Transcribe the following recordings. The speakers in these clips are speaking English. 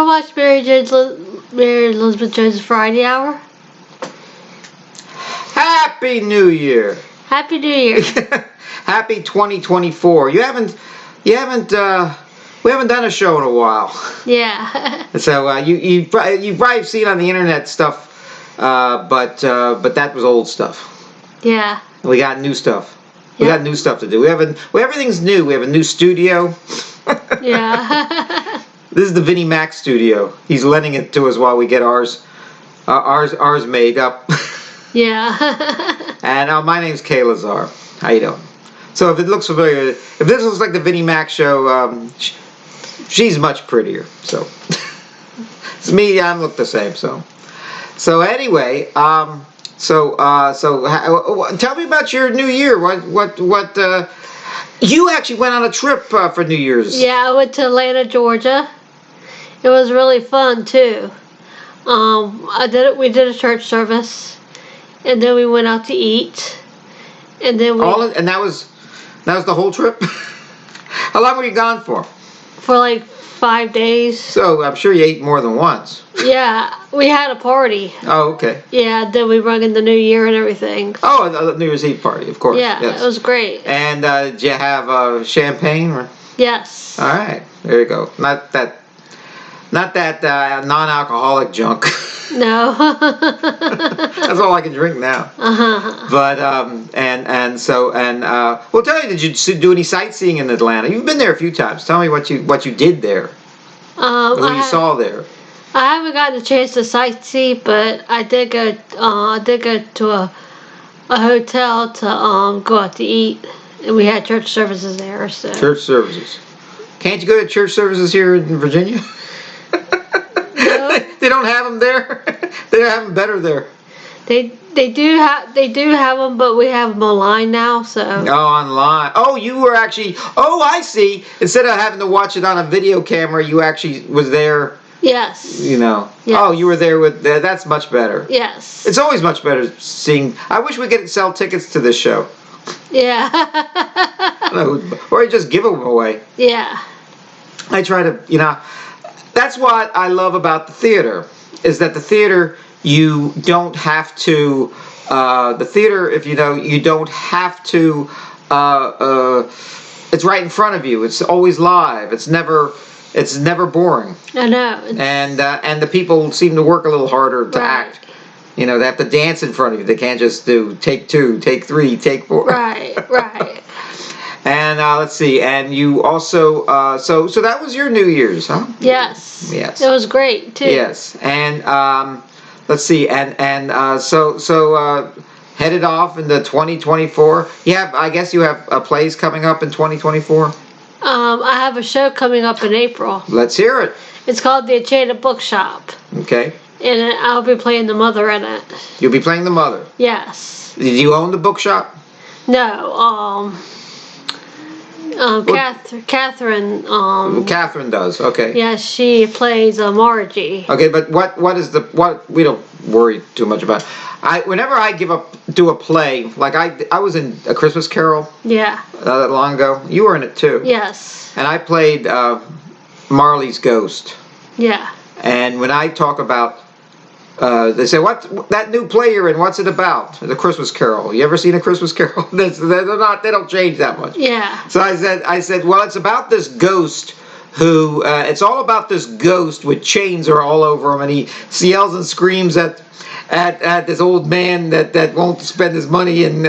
ever watch Mary Elizabeth Jones' Variety Hour? Happy New Year! Happy New Year! Happy 2024. We haven't done a show in a while. Yeah. So you've probably seen on the internet stuff, but that was old stuff. Yeah. We got new stuff. We Yeah. got new stuff to do. Everything's new. We have a new studio. Yeah. This is the Vinnie Mac studio. He's lending it to us while we get ours made up. Yeah. And my name's Kaye Lazar. How you doing? So if it looks familiar, if this looks like the Vinnie Mac show, she's much prettier. So it's me. I look the same. So anyway, tell me about your New Year. What? You actually went on a trip for New Year's. Yeah, I went to Atlanta, Georgia. It was really fun too. We did a church service, and then we went out to eat, and then and that was the whole trip. How long were you gone for? For like 5 days. So I'm sure you ate more than once. Yeah, we had a party. Oh, okay. Yeah, then we rung in the New Year and everything. Oh, the New Year's Eve party, of course. Yeah, yes. It was great. And did you have champagne? Or? Yes. All right, there you go. Not that non-alcoholic junk. No. That's all I can drink now. Uh-huh. But well, tell me, did you do any sightseeing in Atlanta? You've been there a few times. Tell me what you did there. Who you saw there. I haven't gotten a chance to sightsee, but I did go to a hotel to go out to eat, and we had church services there. So church services. Can't you go to church services here in Virginia? No. They don't have them there. They don't have them better there. They do have them, but we have them online now. So online. Oh, you were actually. Oh, I see. Instead of having to watch it on a video camera, you actually was there. Yes. You know. Yes. Oh, you were there with. That's much better. Yes. It's always much better seeing. I wish we could sell tickets to this show. Yeah. Or just give them away. Yeah. I try to. That's what I love about the theater. Is that the theater you don't have to. The theater, if you don't have to. It's right in front of you. It's always live. It's never boring. I know. And the people seem to work a little harder to act. They have to dance in front of you. They can't just do take 2, take 3, take 4. Right. And let's see. And you also so that was your New Year's, huh? Yes. Yes. It was great too. Yes. And let's see. And so headed off into 2024. I guess you have plays coming up in 2024. I have a show coming up in April. Let's hear it. It's called The Enchanted Bookshop. Okay. And I'll be playing the mother in it. You'll be playing the mother. Yes. Did you own the bookshop? No. Catherine. Catherine does. Okay. Yeah, she plays Margie. Okay, but what we don't worry too much about. Whenever I do a play, like I was in A Christmas Carol. Yeah. Not that long ago. You were in it too. Yes. And I played Marley's ghost. Yeah. And when I talk about, they say, "What that new play you're in? What's it about?" The Christmas Carol. You ever seen A Christmas Carol? They don't change that much. Yeah. So I said, well, it's about this ghost who, it's all about this ghost with chains are all over him, and he yells and screams at this old man that won't spend his money and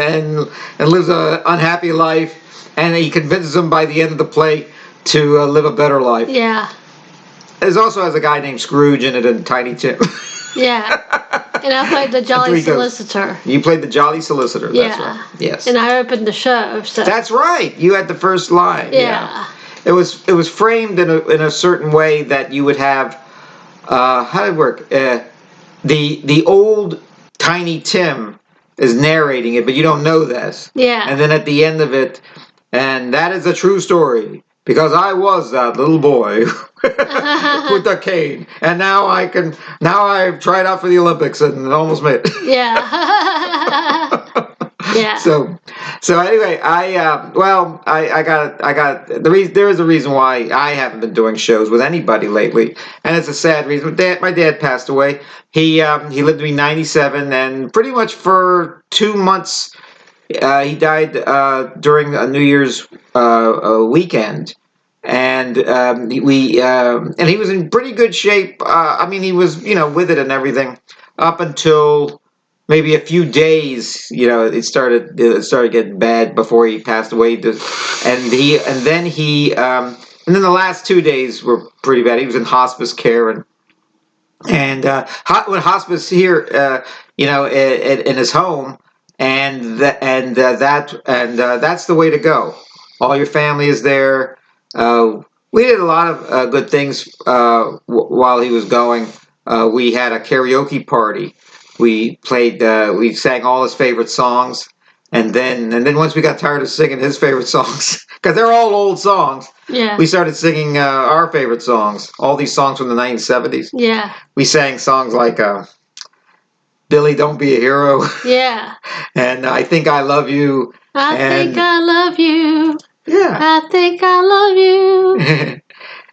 lives an unhappy life, and he convinces him by the end of the play to live a better life. Yeah. There's also has a guy named Scrooge in it and Tiny Tim. Yeah. And I played the Jolly Solicitor. You played the Jolly Solicitor. That's right. Yes. And I opened the show. So. That's right. You had the first line. Yeah. It was framed in a certain way that you would have. How did it work? The old Tiny Tim is narrating it, but you don't know this. Yeah. And then at the end of it, and that is a true story. Because I was that little boy with the cane, and now I've tried out for the Olympics and almost made it. Yeah. Yeah. So anyway, I got the reason. There is a reason why I haven't been doing shows with anybody lately, and it's a sad reason. My dad passed away. He lived to be 97, and pretty much for 2 months, he died during a New Year's weekend, and and he was in pretty good shape. I mean, he was with it and everything up until maybe a few days. It started getting bad before he passed away. And then the last 2 days were pretty bad. He was in hospice care when hospice here, in his home, that's the way to go. All your family is there. We did a lot of good things while he was going. We had a karaoke party. We sang all his favorite songs, and then once we got tired of singing his favorite songs, because they're all old songs, Yeah. we started singing our favorite songs. All these songs from the 1970s. Yeah. We sang songs like Billy, Don't Be a Hero, Yeah. and I Think I Love You. I And think I love you. yeah, I think I love you.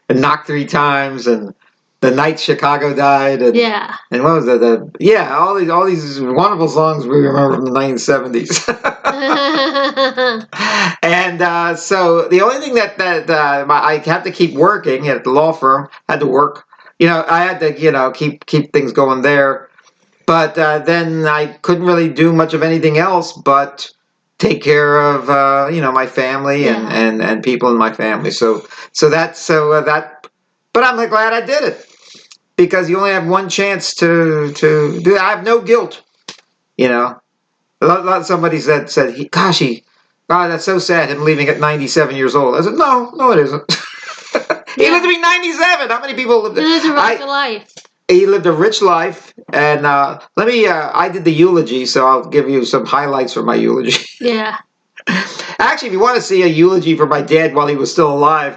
and Knock Three Times, and The Night Chicago Died, and Yeah. and what was it? Yeah, all these wonderful songs we remember from the 1970s. And so the only thing I had to keep working at the law firm. Had to work. I had to keep things going there. But then I couldn't really do much of anything else but take care of my family and, Yeah. and people in my family. But I'm glad I did it, because you only have one chance to do it. I have no guilt. Somebody said God, that's so sad, him leaving at 97 years old. I said, no, it isn't. He lived to be 97. How many people lived? It is a regular life. He lived a rich life, and I did the eulogy, so I'll give you some highlights from my eulogy. Yeah. Actually, if you want to see a eulogy for my dad while he was still alive,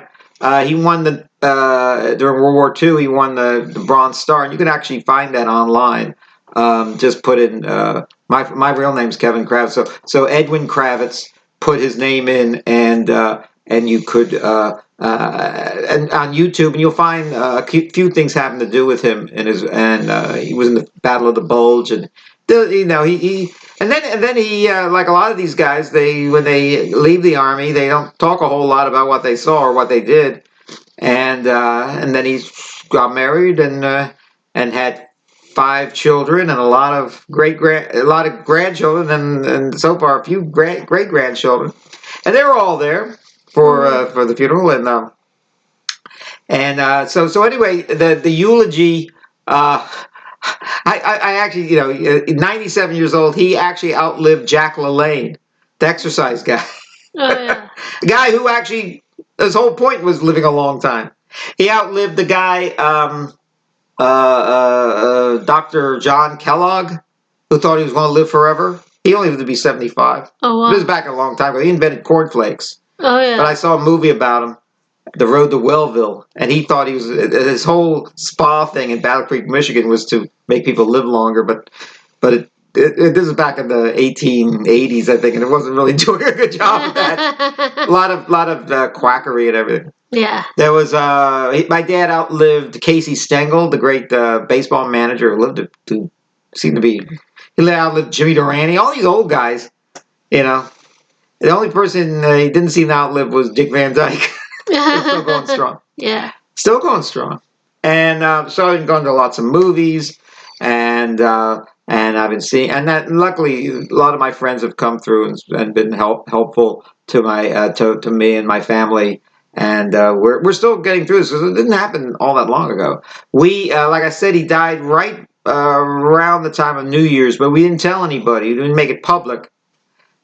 he won during World War II, he won the Bronze Star, and you can actually find that online. Just put in, my real name's Kevin Kravitz, so Edwin Kravitz, put his name in, and you could, and on YouTube, and you'll find a few things having to do with him he was in the Battle of the Bulge, and then he like a lot of these guys, when they leave the army, they don't talk a whole lot about what they saw or what they did, and then he got married and had 5 children and a lot of grandchildren, and so far a few great grandchildren, and they were all there for the funeral, so anyway, the eulogy. I actually, 97 years old, he actually outlived Jack LaLanne, the exercise guy. Oh yeah. The guy who actually, his whole point was living a long time. He outlived the guy, Dr. John Kellogg, who thought he was going to live forever. He only lived to be 75. Oh wow. This is back a long time ago. He invented cornflakes. Oh yeah. But I saw a movie about him, The Road to Wellville, and he thought his whole spa thing in Battle Creek, Michigan, was to make people live longer. But this is back in the 1880s, I think, and it wasn't really doing a good job of that. A lot of quackery and everything. Yeah. There was my dad outlived Casey Stengel, the great baseball manager, who lived to seem to be. He outlived Jimmy Durante, all these old guys. The only person he didn't seem to outlive was Dick Van Dyke. Still going strong. Yeah. Still going strong. And so I've been going to lots of movies, and I've been seeing, and luckily a lot of my friends have come through and been helpful to to me and my family, and we're still getting through this, because it didn't happen all that long ago. Like I said, he died right around the time of New Year's, but we didn't tell anybody. We didn't make it public,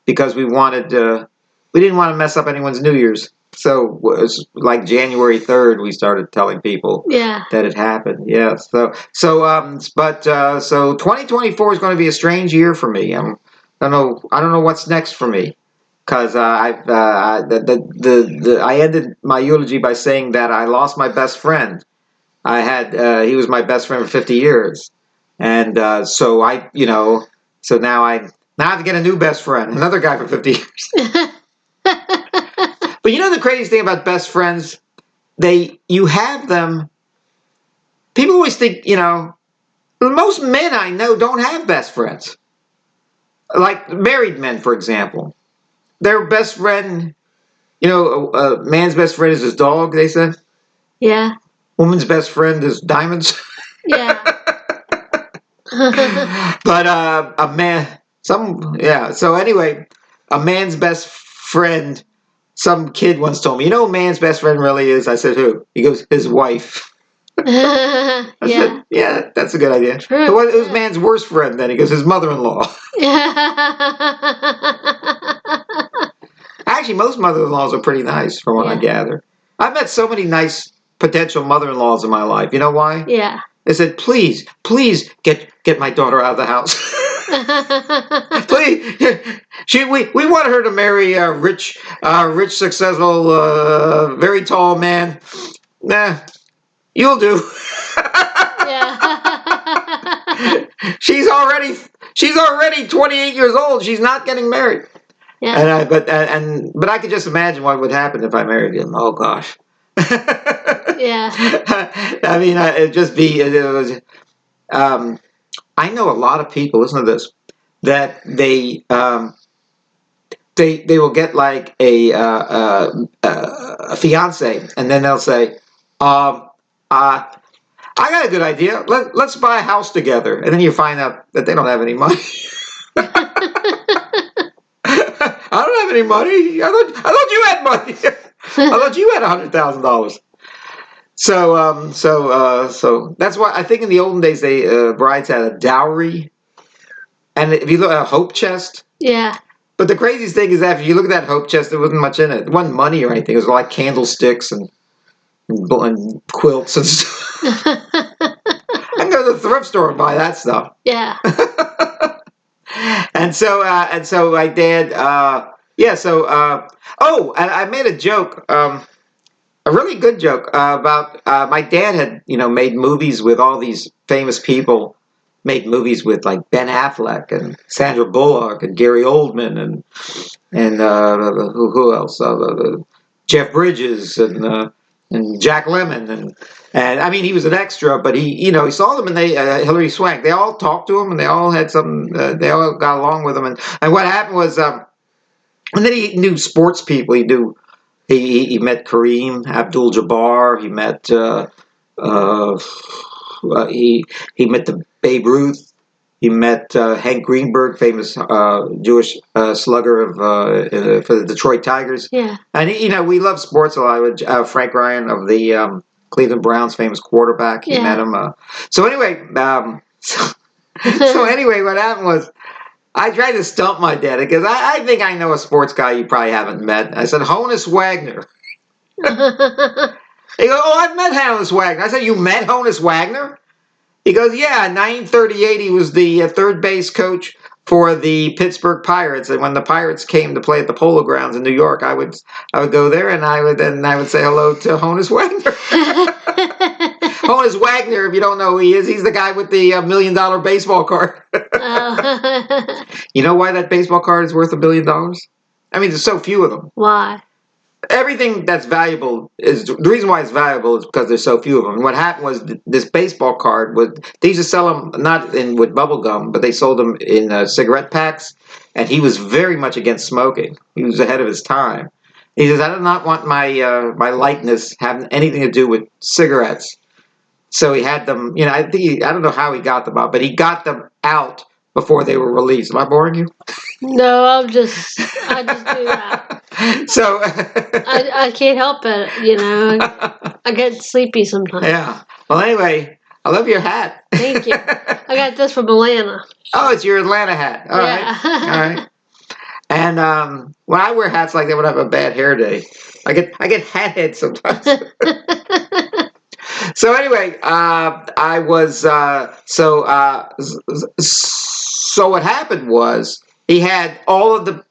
because we didn't want to mess up anyone's New Year's. So it was like January 3rd, we started telling people that it happened. Yeah. So 2024 is going to be a strange year for me. I don't know what's next for me, because I ended my eulogy by saying that I lost my best friend. He was my best friend for 50 years, and so now Now I have to get a new best friend, another guy for 50 years. But you know the crazy thing about best friends? You have them. People always think, most men I know don't have best friends. Like married men, for example. Their best friend, a man's best friend is his dog, they said. Yeah. Woman's best friend is diamonds. Yeah. But a man, So anyway, a man's best friend, some kid once told me, you know who a man's best friend really is? I said, who? He goes, his wife. I Yeah. said, yeah, that's a good idea. True. Who's man's worst friend then? He goes, his mother-in-law. Actually, most mother-in-laws are pretty nice, from what I Yeah. gather. I've met so many nice potential mother-in-laws in my life. You know why? Yeah. They said, please, please get my daughter out of the house. Please, we want her to marry a rich, successful, very tall man. Nah, you'll do. Yeah. she's already 28 years old. She's not getting married. Yeah. And but I could just imagine what would happen if I married him. Oh gosh. Yeah. I mean, it'd just be. It was, I know a lot of people. Listen to this. That they will get like a fiance, and then they'll say, I got a good idea. Let's buy a house together, and then you find out that they don't have any money. I don't have any money. I thought you had money. I thought you had $100,000. So that's why I think in the olden days brides had a dowry, and if you look at a hope chest. Yeah. But the craziest thing is that if you look at that hope chest, there wasn't much in it. It wasn't money or anything. It was like candlesticks and quilts and stuff. I can go to the thrift store and buy that stuff. Yeah. And so my dad, and I made a joke, a really good joke about my dad had made movies with all these famous people, made movies with like Ben Affleck and Sandra Bullock and Gary Oldman and who else? Jeff Bridges and Jack Lemmon and I mean he was an extra, but he saw them and they Hilary Swank. They all talked to him and they all had some. They all got along with him and what happened was and then he knew sports people. He met Kareem Abdul-Jabbar. He met he met the Babe Ruth. He met Hank Greenberg, famous Jewish slugger for the Detroit Tigers. Yeah. And we love sports a lot. With Frank Ryan of the Cleveland Browns, famous quarterback. He met him. So anyway, what happened was I tried to stump my dad because I think I know a sports guy you probably haven't met. I said Honus Wagner. He goes, oh, I've met Honus Wagner. I said, you met Honus Wagner? He goes, yeah, in 1938, he was the third base coach for the Pittsburgh Pirates. And when the Pirates came to play at the Polo Grounds in New York, I would go there and I would say hello to Honus Wagner. Honus Wagner, if you don't know who he is, he's the guy with the $1 million baseball card. You know why that baseball card is worth $1 billion? I mean, there's so few of them. Why? Everything that's valuable is the reason why it's valuable is because there's so few of them. And what happened was this baseball card they used to sell them not with bubble gum, but they sold them in cigarette packs. And he was very much against smoking. He was ahead of his time. He says, I do not want my my likeness having anything to do with cigarettes. So he had them. I don't know how he got them out, but he got them out before they were released. Am I boring you? No, I just do that. So I can't help it, I get sleepy sometimes. Yeah. Well, anyway, I love your hat. Thank you. I got this from Atlanta. Oh, it's your Atlanta hat. All right. All right. And when I wear hats like that, when I have a bad hair day, I get hat head sometimes. So anyway, I was so what happened was he had all of the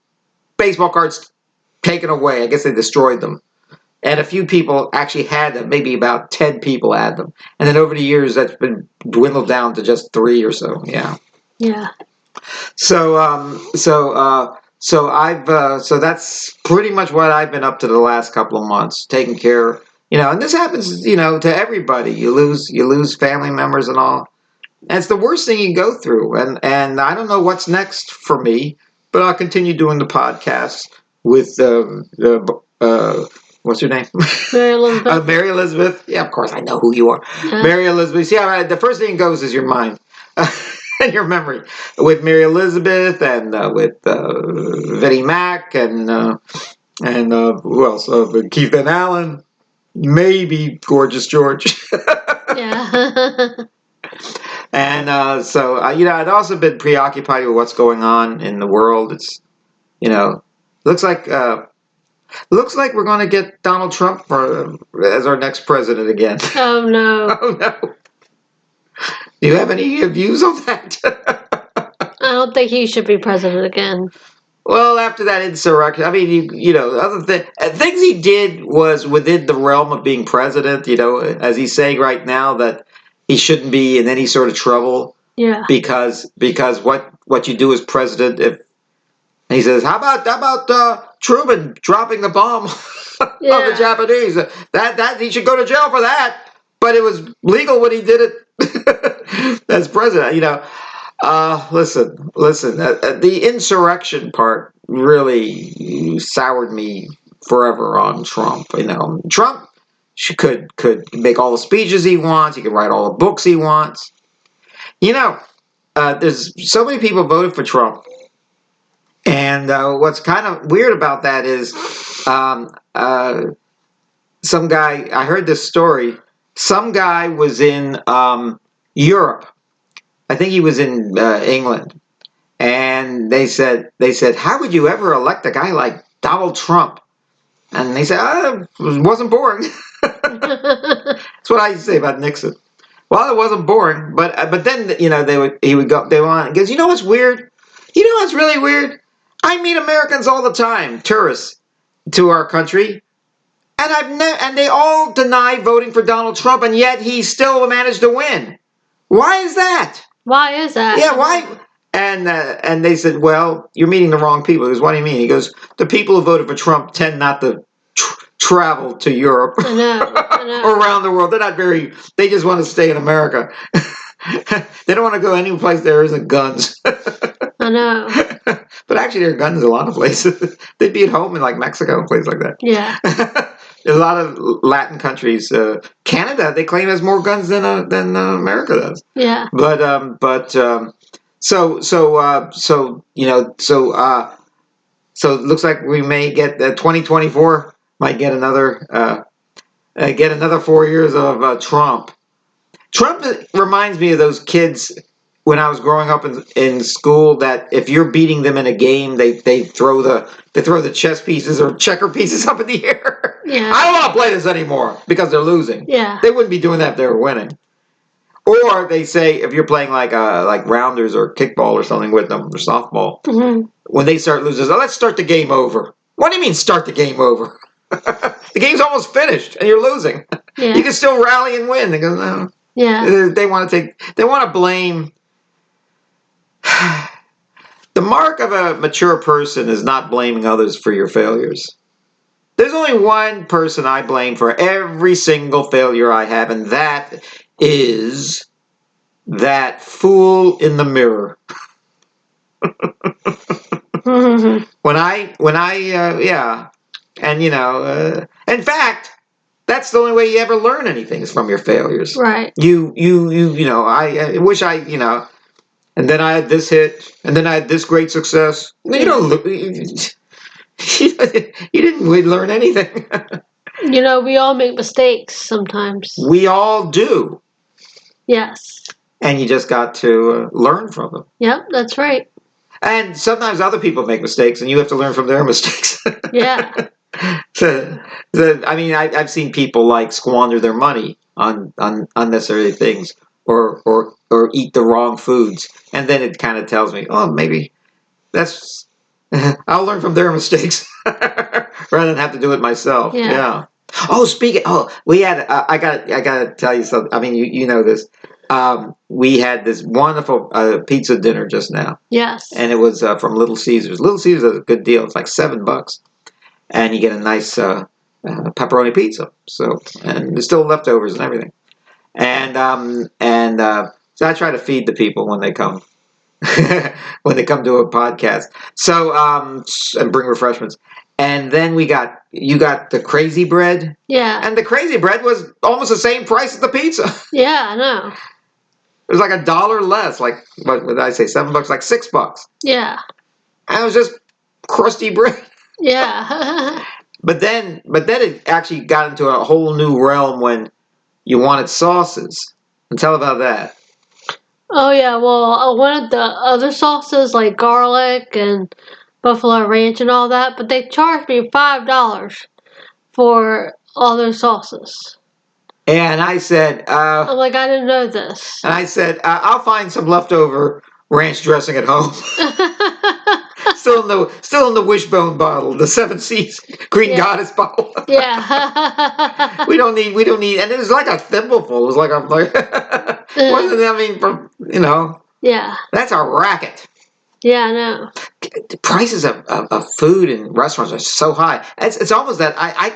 baseball cards taken away. I guess they destroyed them. And a few people actually had them. Maybe about 10 people had them. And then over the years, that's been dwindled down to just 3 or so. Yeah. Yeah. So that's pretty much what I've been up to the last couple of months, taking care. And this happens, to everybody. You lose family members and all. And it's the worst thing you can go through. And I don't know what's next for me, but I'll continue doing the podcast with what's her name? Mary Elizabeth. Mary Elizabeth. Yeah, of course I know who you are. Yeah. Mary Elizabeth. See, the first thing that goes is your mind and your memory. With Mary Elizabeth and with Vinnie Mac and who else? Keith Van Allen. Maybe Gorgeous George. Yeah. And I'd also been preoccupied with what's going on in the world. It's, looks like looks like we're going to get Donald Trump as our next president again. Oh no. Oh no! Do you have any views on that? I don't think he should be president again. Well, after that insurrection, I mean, other things he did was within the realm of being president. As he's saying right now that he shouldn't be in any sort of trouble. Yeah. Because what you do as president, if he says, how about Truman dropping the bomb on the Japanese? That he should go to jail for that. But it was legal when he did it as president. Listen. The insurrection part really soured me forever on Trump. Trump could make all the speeches he wants. He could write all the books he wants. There's so many people voted for Trump, and what's kind of weird about that is some guy. I heard this story. Some guy was in Europe. I think he was in England, and they said, "How would you ever elect a guy like Donald Trump?" And they said, "It wasn't boring." That's what I used to say about Nixon. Well, it wasn't boring, but then he would go. They want because what's weird. What's really weird. I meet Americans all the time, tourists to our country, and and they all deny voting for Donald Trump, and yet he still managed to win. Why is that? Why is that? Yeah, why? And they said, well, you're meeting the wrong people. He goes, what do you mean? He goes, the people who voted for Trump tend not to travel to Europe I know. or around the world. They just want to stay in America. They don't want to go any place there isn't guns. I know. But actually, there are guns in a lot of places. They'd be at home in like Mexico and places like that. Yeah. A lot of Latin countries, Canada, they claim has more guns than America does. Yeah. So it looks like we may get 2024 might get another 4 years of Trump. Trump reminds me of those kids when I was growing up in school that if you're beating them in a game, they throw the chess pieces or checker pieces up in the air. Yeah. I don't want to play this anymore because they're losing. Yeah. They wouldn't be doing that if they were winning. Or they say if you're playing like rounders or kickball or something with them or softball, when they start losing, let's start the game over. What do you mean start the game over? The game's almost finished and you're losing. Yeah. You can still rally and win. They go, no. Yeah. They want to blame. The mark of a mature person is not blaming others for your failures. There's only one person I blame for every single failure I have, and that is that fool in the mirror. In fact, that's the only way you ever learn anything is from your failures. Right. I wish and then I had this hit, and then I had this great success. You didn't really learn anything. We all make mistakes sometimes. We all do. Yes. And you just got to learn from them. Yep, that's right. And sometimes other people make mistakes, and you have to learn from their mistakes. Yeah. I've seen people squander their money on unnecessary things, or eat the wrong foods, and then it kind of tells me, oh, maybe I'll learn from their mistakes rather than have to do it myself. Yeah. Oh, speaking. Oh, we had. I got to tell you something. I mean, you know this. We had this wonderful pizza dinner just now, Yes. and it was from Little Caesars. Little Caesars is a good deal. It's like $7, and you get a nice pepperoni pizza. So, and there's still leftovers and everything. And so I try to feed the people when they come. When they come to a podcast. So and bring refreshments. And then you got the crazy bread. Yeah. And the crazy bread was almost the same price as the pizza. Yeah, I know. It was like $1 less. Like what did I say? $7, like $6. Yeah. And it was just crusty bread. Yeah. But then it actually got into a whole new realm when you wanted sauces. And tell about that. Oh yeah, well, I wanted the other sauces like garlic and buffalo ranch and all that, but they charged me $5 for all those sauces. And I said, I'm like, I didn't know this. I'll find some leftover ranch dressing at home. Still in the wishbone bottle, the Seven Seas Green Yeah. Goddess bottle. Yeah. We don't need, and it was like a thimbleful. It was like wasn't I mean, Yeah. that's a racket. Yeah, I know. The prices of food in restaurants are so high. It's almost that I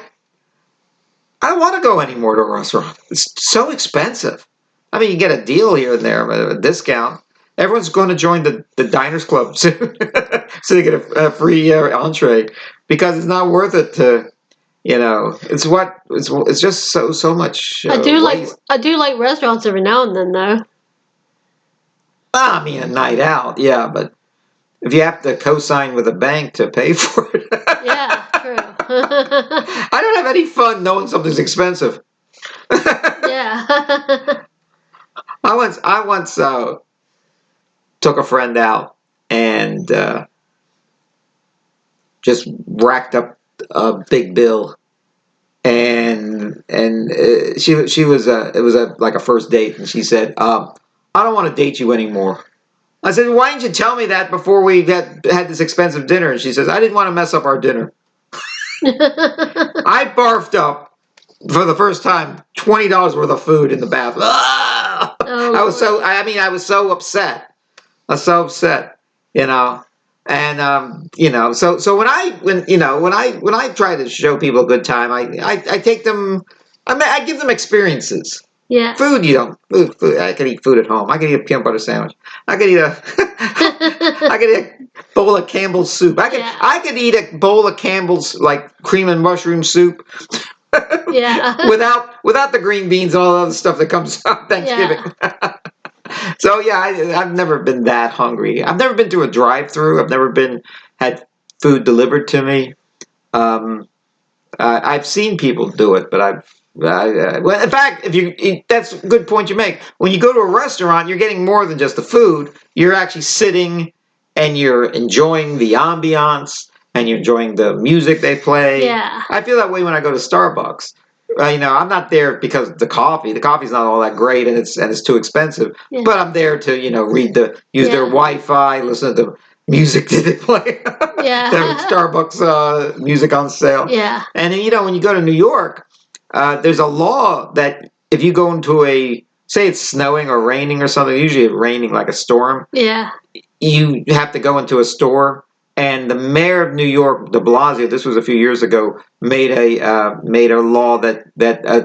don't want to go anymore to a restaurant. It's so expensive. I mean, you get a deal here and there, but a discount. Everyone's going to join the Diners Club soon, so they get a free entree because it's not worth it to, it's just so much waste. I do like restaurants every now and then though. I mean, a night out, yeah, but if you have to co-sign with a bank to pay for it, Yeah, true. I don't have any fun knowing something's expensive. Yeah. I once took a friend out and just racked up a big bill, and she was it was like a first date, and she said, "I don't want to date you anymore." I said, "Why didn't you tell me that before we had this expensive dinner?" And she says, "I didn't want to mess up our dinner." I barfed up for the first time $20 worth of food in the bathroom. Ah! Oh, I was Lord. so I mean I was so upset. I was so upset, you know. And so when I try to show people a good time, I take them. I give them experiences. Yes. Food, you don't. Food. I can eat food at home. I can eat a peanut butter sandwich. I could eat a. I could eat a bowl of Campbell's soup. Yeah. I could eat a bowl of Campbell's like cream and mushroom soup. Yeah. without the green beans and all the other stuff that comes on Thanksgiving. Yeah. So yeah, I've never been that hungry. I've never been to a drive-through. I've never had food delivered to me. Um, I've seen people do it, but well, in fact, that's a good point you make. When you go to a restaurant, you're getting more than just the food. You're actually sitting and you're enjoying the ambiance and you're enjoying the music they play. Yeah. I feel that way when I go to Starbucks. I'm not there because of the coffee. The coffee's not all that great, and it's too expensive. Yeah. But I'm there to use their Wi-Fi, listen to the music that they play. Yeah. They have Starbucks music on sale. Yeah. And then, when you go to New York, there's a law that if you go into say it's snowing or raining or something, usually it's raining like a storm. Yeah. You have to go into a store. And the mayor of New York, de Blasio, this was a few years ago, made a law that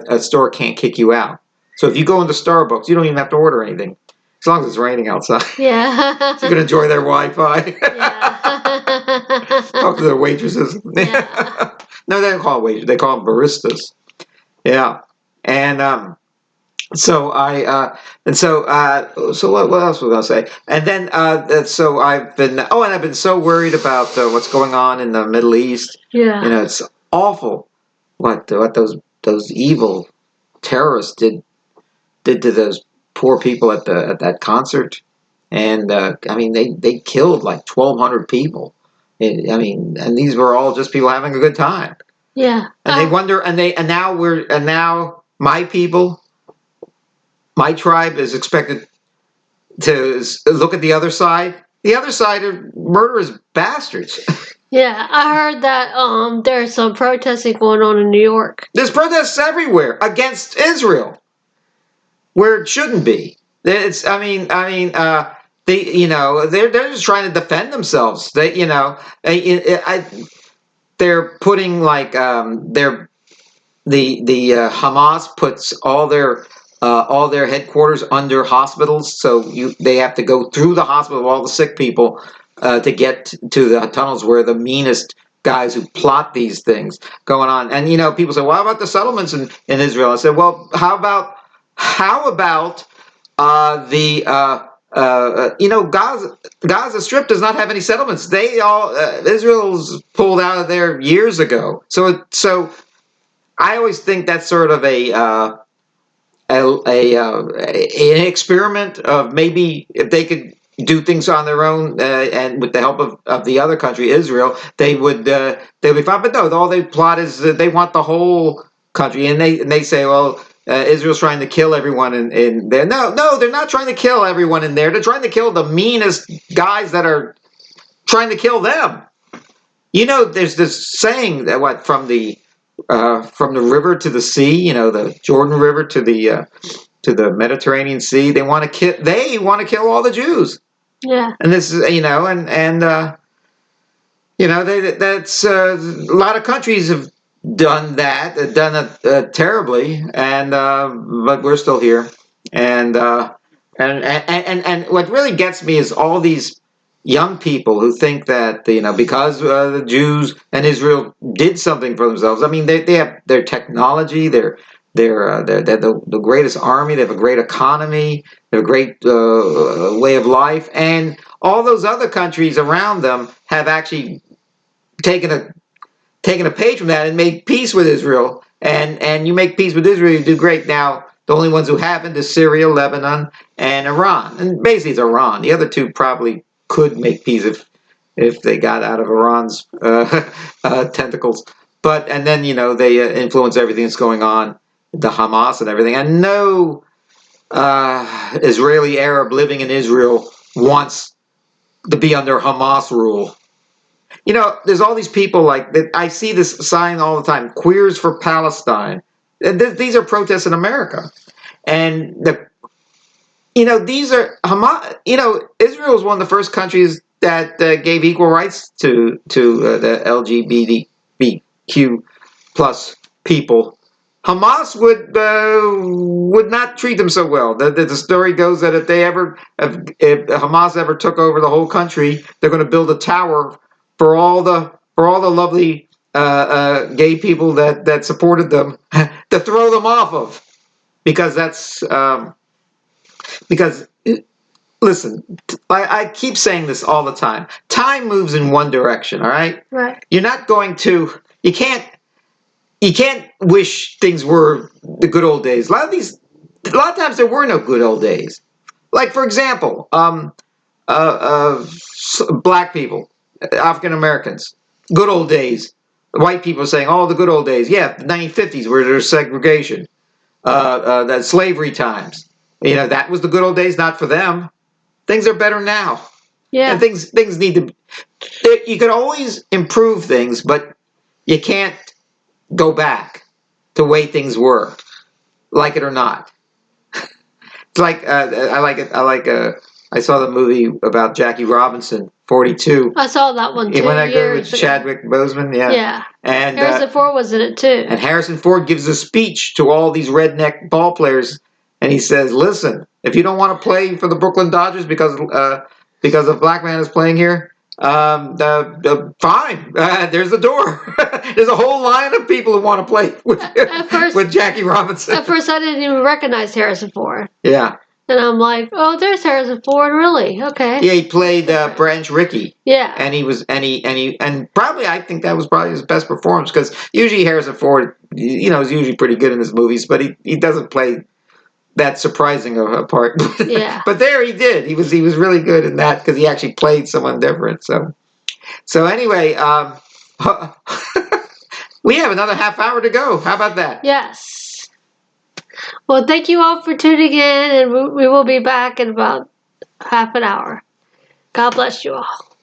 a store can't kick you out. So if you go into Starbucks, you don't even have to order anything, as long as it's raining outside. Yeah. So you can enjoy their Wi-Fi. Yeah. Talk to their waitresses. Yeah. No, they don't call it waitresses. They call them baristas. Yeah, and so what else was I gonna say? And then so I've been so worried about what's going on in the Middle East. Yeah. It's awful what those evil terrorists did to those poor people at that concert. And I mean they killed like 1,200 people. And these were all just people having a good time. Yeah. And they wonder, and now my people, my tribe is expected to look at the other side. The other side are murderous bastards. Yeah, I heard that there's some protesting going on in New York. There's protests everywhere against Israel, where it shouldn't be. It's, they, they're just trying to defend themselves. They're putting like, Hamas puts all their headquarters under hospitals, so they have to go through the hospital of all the sick people to get to the tunnels where the meanest guys who plot these things going on. And people say, "Well, how about the settlements in Israel?" I said, "Well, how about the Gaza Strip does not have any settlements. They all Israel's pulled out of there years ago. So I always think that's sort of an experiment of maybe if they could do things on their own and with the help of the other country, Israel, they'd be fine. But no, all they plot is that they want the whole country, and they say, well, Israel's trying to kill everyone in there. No, they're not trying to kill everyone in there. They're trying to kill the meanest guys that are trying to kill them. There's this saying that from the river to the sea, the Jordan River to the Mediterranean Sea. They want to kill. They want to kill all the Jews. Yeah. And this is that's a lot of countries have done that, done it terribly, and but we're still here. And what really gets me is all these young people who think that because the Jews and Israel did something for themselves. I mean, they have their technology, they're the greatest army, they have a great economy, they have a great way of life, and all those other countries around them have actually taken a page from that and made peace with Israel. And you make peace with Israel, you do great. Now, the only ones who haven't is Syria, Lebanon, and Iran. And basically, it's Iran. The other two probably could make peace if they got out of Iran's tentacles. And then they influence everything that's going on, the Hamas and everything. And no Israeli Arab living in Israel wants to be under Hamas rule. There's all these people like that. I see this sign all the time: "Queers for Palestine." And these are protests in America, and these are Hamas. Israel is one of the first countries that gave equal rights to the LGBTQ plus people. Hamas would not treat them so well. The story goes that if Hamas ever took over the whole country, they're going to build a tower for all the lovely gay people that supported them to throw them off of, because because listen, I keep saying this all the time. Time moves in one direction. All right. Right. You're not going to. You can't wish things were the good old days. A lot of times there were no good old days. Like, for example, black people, African Americans, good old days. White people saying, "Oh, the good old days." Yeah, the 1950s where there's segregation, that slavery times. That was the good old days. Not for them. Things are better now, Yeah. and things need to. You can always improve things, but you can't go back to the way things were, like it or not. It's like I like it. I saw the movie about Jackie Robinson, 42. I saw that one too. When I go with years ago. Chadwick Boseman, yeah. Yeah. And Harrison Ford was in it too. and Harrison Ford gives a speech to all these redneck ball players, and he says, "Listen, if you don't want to play for the Brooklyn Dodgers because a black man is playing here, fine. There's the door. There's a whole line of people who want to play with with Jackie Robinson." At first, I didn't even recognize Harrison Ford. Yeah. And I'm like, oh, there's Harrison Ford, really? Okay. Yeah, he played Branch Rickey. Yeah. And probably I think that was probably his best performance, because usually Harrison Ford, is usually pretty good in his movies, but he doesn't play that surprising of a part. Yeah. But there he did. He was really good in that because he actually played someone different. So anyway, we have another half hour to go. How about that? Yes. Well, thank you all for tuning in, and we will be back in about half an hour. God bless you all.